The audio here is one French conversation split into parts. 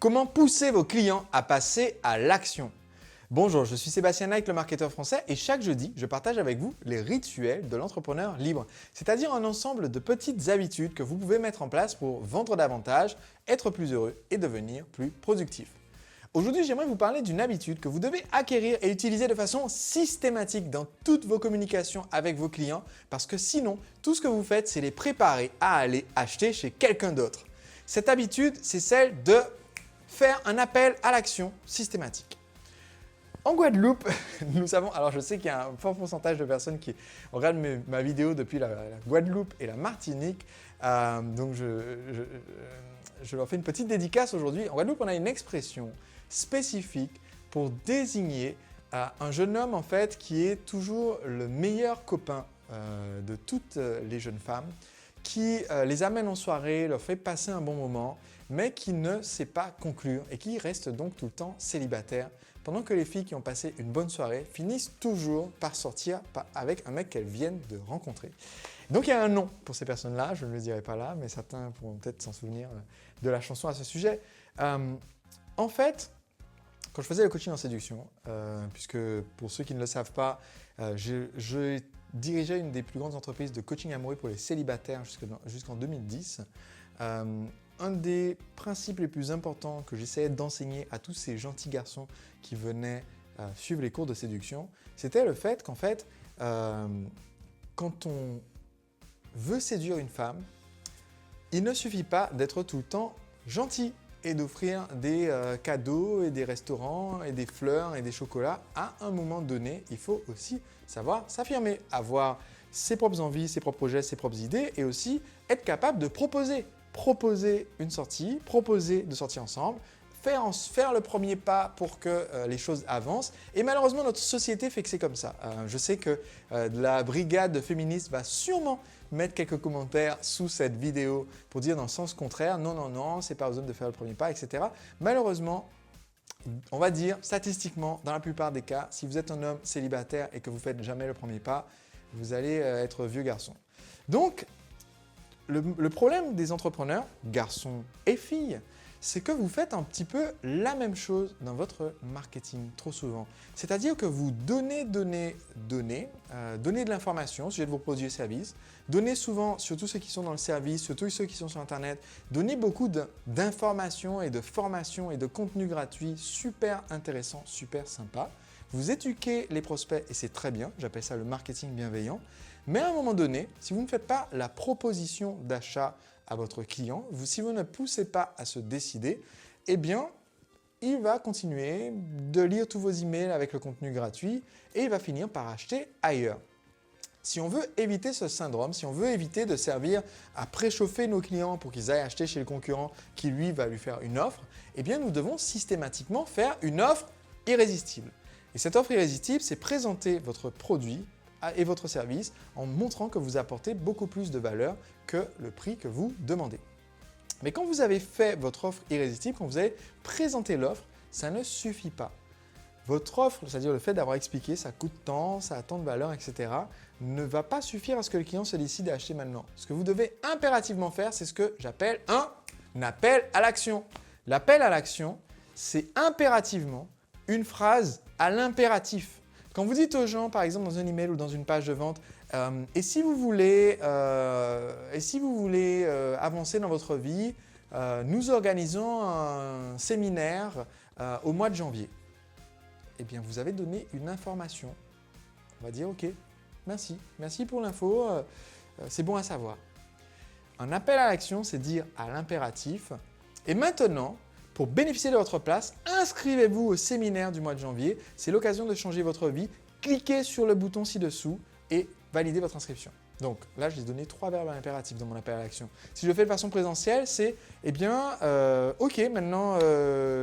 Comment pousser vos clients à passer à l'action? Bonjour, je suis Sébastien Naik, le marketeur français et chaque jeudi, je partage avec vous les rituels de l'entrepreneur libre, c'est-à-dire un ensemble de petites habitudes que vous pouvez mettre en place pour vendre davantage, être plus heureux et devenir plus productif. Aujourd'hui, j'aimerais vous parler d'une habitude que vous devez acquérir et utiliser de façon systématique dans toutes vos communications avec vos clients parce que sinon, tout ce que vous faites, c'est les préparer à aller acheter chez quelqu'un d'autre. Cette habitude, c'est celle de faire un appel à l'action systématique. En Guadeloupe, nous savons, alors je sais qu'il y a un fort pourcentage de personnes qui regardent ma vidéo depuis la Guadeloupe et la Martinique, donc je leur fais une petite dédicace aujourd'hui. En Guadeloupe, on a une expression spécifique pour désigner un jeune homme en fait qui est toujours le meilleur copain de toutes les jeunes femmes, qui les amène en soirée, leur fait passer un bon moment, mais qui ne sait pas conclure et qui reste donc tout le temps célibataire, pendant que les filles qui ont passé une bonne soirée finissent toujours par sortir avec un mec qu'elles viennent de rencontrer. Donc il y a un nom pour ces personnes-là, je ne le dirai pas là, mais certains pourront peut-être s'en souvenir de la chanson à ce sujet. En fait, quand je faisais le coaching en séduction, puisque pour ceux qui ne le savent pas, je dirigeais une des plus grandes entreprises de coaching amoureux pour les célibataires jusqu'en 2010. Un des principes les plus importants que j'essayais d'enseigner à tous ces gentils garçons qui venaient suivre les cours de séduction, c'était le fait qu'en fait, quand on veut séduire une femme, il ne suffit pas d'être tout le temps gentil et d'offrir des cadeaux et des restaurants et des fleurs et des chocolats. À un moment donné, il faut aussi savoir s'affirmer, avoir ses propres envies, ses propres projets, ses propres idées et aussi être capable de proposer une sortie, proposer de sortir ensemble, faire le premier pas pour que les choses avancent. Et malheureusement, notre société fait que c'est comme ça. Je sais que la brigade féministe va sûrement mettre quelques commentaires sous cette vidéo pour dire dans le sens contraire, non, c'est pas aux hommes de faire le premier pas, etc. Malheureusement, on va dire statistiquement, dans la plupart des cas, si vous êtes un homme célibataire et que vous ne faites jamais le premier pas, vous allez être vieux garçon. Donc, le problème des entrepreneurs, garçons et filles, c'est que vous faites un petit peu la même chose dans votre marketing trop souvent. C'est-à-dire que vous donnez de l'information au sujet de vos produits et services, donnez souvent, surtout ceux qui sont dans le service, surtout ceux qui sont sur Internet, donnez beaucoup d'informations et de formations et de contenus gratuits super intéressants, super sympas. Vous éduquez les prospects et c'est très bien, j'appelle ça le marketing bienveillant. Mais à un moment donné, si vous ne faites pas la proposition d'achat à votre client, si vous ne poussez pas à se décider, eh bien, il va continuer de lire tous vos emails avec le contenu gratuit et il va finir par acheter ailleurs. Si on veut éviter ce syndrome, si on veut éviter de servir à préchauffer nos clients pour qu'ils aillent acheter chez le concurrent qui lui va lui faire une offre, eh bien, nous devons systématiquement faire une offre irrésistible. Et cette offre irrésistible, c'est présenter votre produit et votre service en montrant que vous apportez beaucoup plus de valeur que le prix que vous demandez. Mais quand vous avez fait votre offre irrésistible, quand vous avez présenté l'offre, ça ne suffit pas. Votre offre, c'est-à-dire le fait d'avoir expliqué ça coûte tant, ça a tant de valeur, etc., ne va pas suffire à ce que le client se décide à acheter maintenant. Ce que vous devez impérativement faire, c'est ce que j'appelle un appel à l'action. L'appel à l'action, c'est impérativement une phrase à l'impératif. Quand vous dites aux gens, par exemple dans un email ou dans une page de vente, et si vous voulez avancer dans votre vie, nous organisons un séminaire au mois de janvier. Eh bien, vous avez donné une information. On va dire, ok, merci pour l'info, c'est bon à savoir. Un appel à l'action, c'est dire à l'impératif. Et maintenant, pour bénéficier de votre place, inscrivez-vous au séminaire du mois de janvier. C'est l'occasion de changer votre vie. Cliquez sur le bouton ci-dessous et validez votre inscription. Donc là, je vous ai donné 3 verbes impératifs dans mon appel à l'action. Si je le fais de façon présentielle, c'est « Eh bien, ok, maintenant,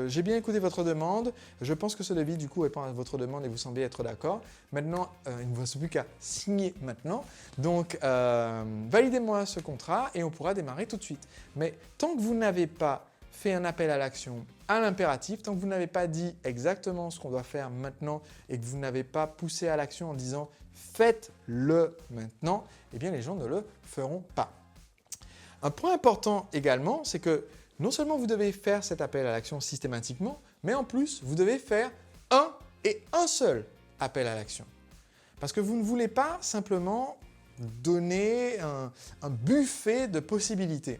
j'ai bien écouté votre demande. Je pense que ce devis, du coup, répond à votre demande et vous semblez être d'accord. Maintenant, il ne vous reste plus qu'à signer maintenant. Donc, validez-moi ce contrat et on pourra démarrer tout de suite. » Mais tant que vous n'avez pas fait un appel à l'action à l'impératif, tant que vous n'avez pas dit exactement ce qu'on doit faire maintenant et que vous n'avez pas poussé à l'action en disant « faites-le maintenant », eh bien les gens ne le feront pas. Un point important également, c'est que non seulement vous devez faire cet appel à l'action systématiquement, mais en plus, vous devez faire un et un seul appel à l'action. Parce que vous ne voulez pas simplement donner un buffet de possibilités.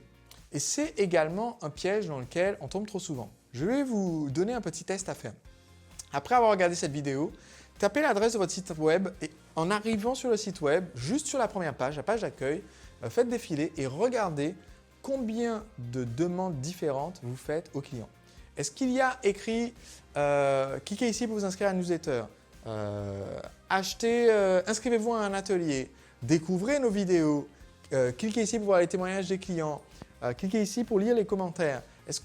Et c'est également un piège dans lequel on tombe trop souvent. Je vais vous donner un petit test à faire. Après avoir regardé cette vidéo, tapez l'adresse de votre site web et en arrivant sur le site web, juste sur la première page, la page d'accueil, faites défiler et regardez combien de demandes différentes vous faites aux clients. Est-ce qu'il y a écrit cliquez ici pour vous inscrire à la newsletter, inscrivez-vous à un atelier, découvrez nos vidéos, cliquez ici pour voir les témoignages des clients, cliquez ici pour lire les commentaires.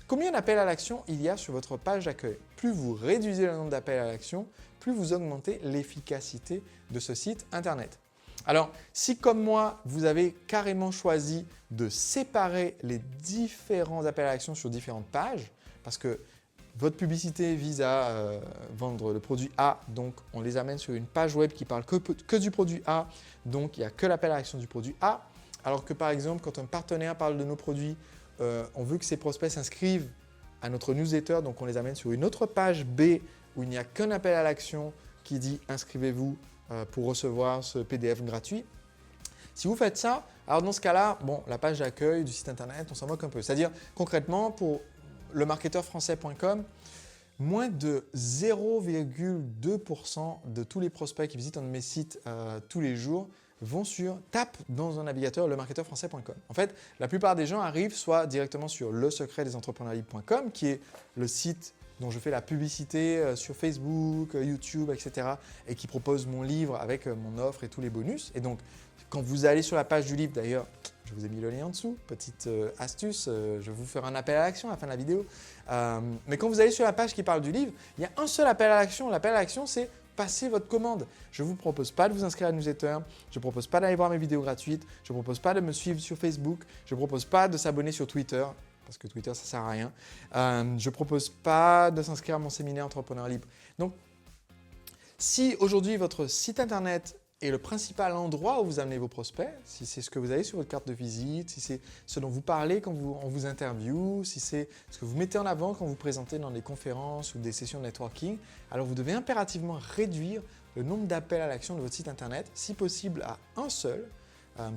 Combien d'appels à l'action il y a sur votre page d'accueil? Plus vous réduisez le nombre d'appels à l'action, plus vous augmentez l'efficacité de ce site internet. Alors, si comme moi, vous avez carrément choisi de séparer les différents appels à l'action sur différentes pages, parce que votre publicité vise à vendre le produit A, donc on les amène sur une page web qui parle que du produit A, donc il n'y a que l'appel à l'action du produit A, alors que par exemple, quand un partenaire parle de nos produits, on veut que ses prospects s'inscrivent à notre newsletter, donc on les amène sur une autre page B où il n'y a qu'un appel à l'action qui dit « Inscrivez-vous pour recevoir ce PDF gratuit ». Si vous faites ça, alors dans ce cas-là, bon, la page d'accueil du site internet, on s'en moque un peu. C'est-à-dire concrètement, pour lemarketeurfrançais.com, moins de 0,2% de tous les prospects qui visitent un de mes sites tous les jours tapent dans un navigateur lemarketeurfrançais.com. En fait, la plupart des gens arrivent soit directement sur lesecretdesentrepreneurslibre.com, qui est le site dont je fais la publicité sur Facebook, YouTube, etc. et qui propose mon livre avec mon offre et tous les bonus. Et donc, quand vous allez sur la page du livre, d'ailleurs, je vous ai mis le lien en dessous, petite astuce, je vais vous faire un appel à l'action à la fin de la vidéo. Mais quand vous allez sur la page qui parle du livre, il y a un seul appel à l'action. L'appel à l'action, c'est passer votre commande. Je ne vous propose pas de vous inscrire à la newsletter, je ne propose pas d'aller voir mes vidéos gratuites, je ne propose pas de me suivre sur Facebook, je ne propose pas de s'abonner sur Twitter, parce que Twitter, ça ne sert à rien. Je ne propose pas de s'inscrire à mon séminaire Entrepreneur Libre. Donc, si aujourd'hui votre site internet est le principal endroit où vous amenez vos prospects, si c'est ce que vous avez sur votre carte de visite, si c'est ce dont vous parlez quand on vous interviewe, si c'est ce que vous mettez en avant quand vous présentez dans des conférences ou des sessions de networking, alors vous devez impérativement réduire le nombre d'appels à l'action de votre site internet, si possible à un seul,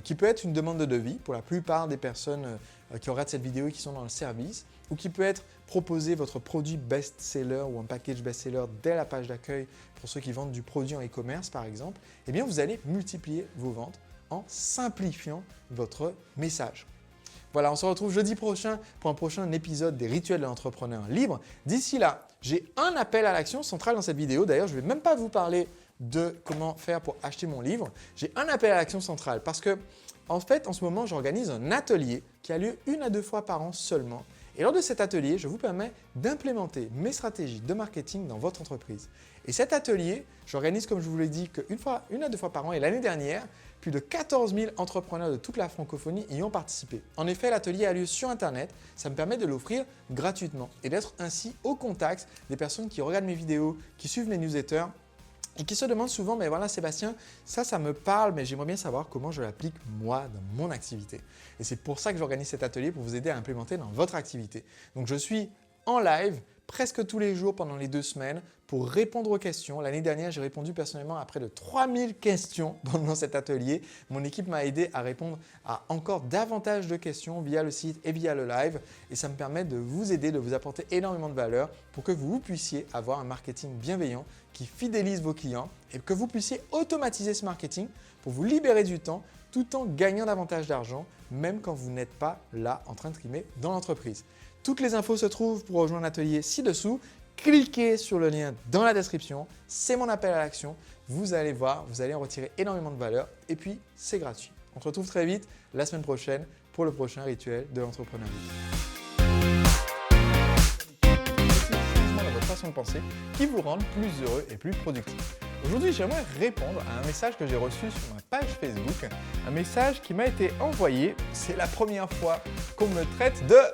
qui peut être une demande de devis pour la plupart des personnes qui regardent cette vidéo et qui sont dans le service, ou qui peut être proposer votre produit best-seller ou un package best-seller dès la page d'accueil pour ceux qui vendent du produit en e-commerce par exemple, eh bien vous allez multiplier vos ventes en simplifiant votre message. Voilà, on se retrouve jeudi prochain pour un prochain épisode des rituels de l'entrepreneur libre. D'ici là, j'ai un appel à l'action central dans cette vidéo. D'ailleurs, je ne vais même pas vous parler de comment faire pour acheter mon livre. J'ai un appel à l'action central parce que, en fait, en ce moment, j'organise un atelier qui a lieu 1 à 2 fois par an seulement. Et lors de cet atelier, je vous permets d'implémenter mes stratégies de marketing dans votre entreprise. Et cet atelier, j'organise, comme je vous l'ai dit, une à deux fois par an. Et l'année dernière, plus de 14 000 entrepreneurs de toute la francophonie y ont participé. En effet, l'atelier a lieu sur Internet. Ça me permet de l'offrir gratuitement et d'être ainsi au contact des personnes qui regardent mes vidéos, qui suivent mes newsletters et qui se demandent souvent, mais voilà Sébastien, ça me parle, mais j'aimerais bien savoir comment je l'applique moi dans mon activité. Et c'est pour ça que j'organise cet atelier, pour vous aider à l'implémenter dans votre activité. Donc je suis en live presque tous les jours pendant les 2 semaines pour répondre aux questions. L'année dernière, j'ai répondu personnellement à près de 3000 questions pendant cet atelier. Mon équipe m'a aidé à répondre à encore davantage de questions via le site et via le live. Et ça me permet de vous aider, de vous apporter énormément de valeur pour que vous puissiez avoir un marketing bienveillant qui fidélise vos clients et que vous puissiez automatiser ce marketing pour vous libérer du temps tout en gagnant davantage d'argent, même quand vous n'êtes pas là en train de trimer dans l'entreprise. Toutes les infos se trouvent pour rejoindre l'atelier ci-dessous. Cliquez sur le lien dans la description, c'est mon appel à l'action. Vous allez voir, vous allez en retirer énormément de valeur et puis c'est gratuit. On se retrouve très vite la semaine prochaine pour le prochain rituel de l'entrepreneuriat. Dans votre façon de penser qui vous rendent plus heureux et plus productif. Aujourd'hui, j'aimerais répondre à un message que j'ai reçu sur ma page Facebook, un message qui m'a été envoyé. C'est la première fois qu'on me traite de